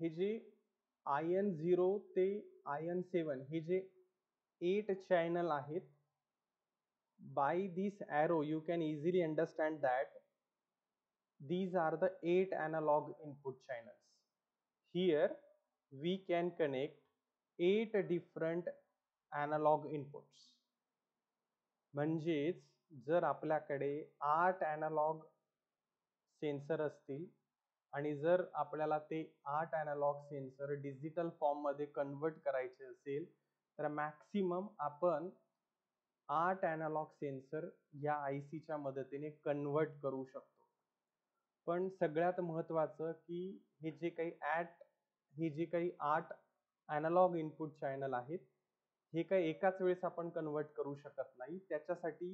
हे जे IN0 ते IN7 हे जे 8 channel आहेत. By this arrow you can easily understand that these are the 8 analog input channels. Here we can connect 8 different analog inputs. म्हणजेच जर आपल्याकडे 8 analog सेन्सर असतील आणि जर आपल्याला ते 8 analog सेन्सर डिजिटल फॉर्म मध्ये कन्वर्ट करायचे असेल तर मॅक्सिमम आपण 8 analog सेन्सर या IC च्या मदतीने कन्वर्ट करू शकतो. पण सगळ्यात महत्त्वाचं की हे जे काही 8 analog इनपुट चॅनल आहेत हे काही एकाच वेळेस आपण कन्वर्ट करू शकत नाही. त्याच्यासाठी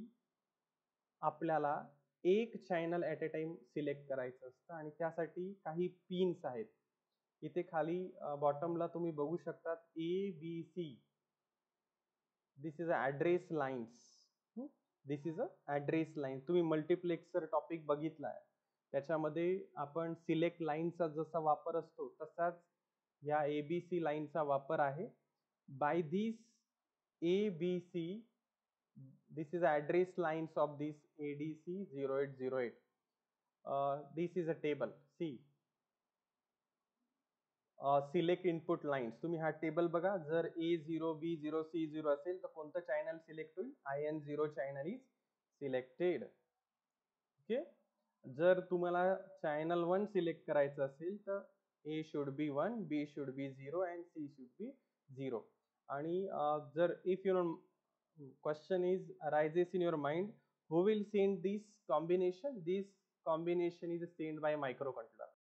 आपल्याला एक channel at a time select करायचं असतं आणि त्यासाठी काही पिन्स आहेत. इथे खाली बॉटमला तुम्ही बघू शकतात ABC. This is a address lines. This is a address line. तुम्ही मल्टिप्लेक्सर टॉपिक बघितला आहे, त्याच्यामध्ये आपण सिलेक्ट लाईनचा जसा वापर असतो तसाच या ABC लाईनचा वापर आहे. By this ABC, this is address lines of this ADC 0808. This is a table. See, select input lines. तुम्ही हा टेबल बघा. जर A0 B0 C0 असेल तर कोणतं चॅनल सिलेक्ट होईल? IN0 channel is selected. Okay. जर तुम्हाला चॅनल 1 सिलेक्ट करायचं असेल तर A should be 1, B should be 0 and C should be 0. आणि जर if your question is arises in your mind, who will send this combination? This combination is sent by microcontroller.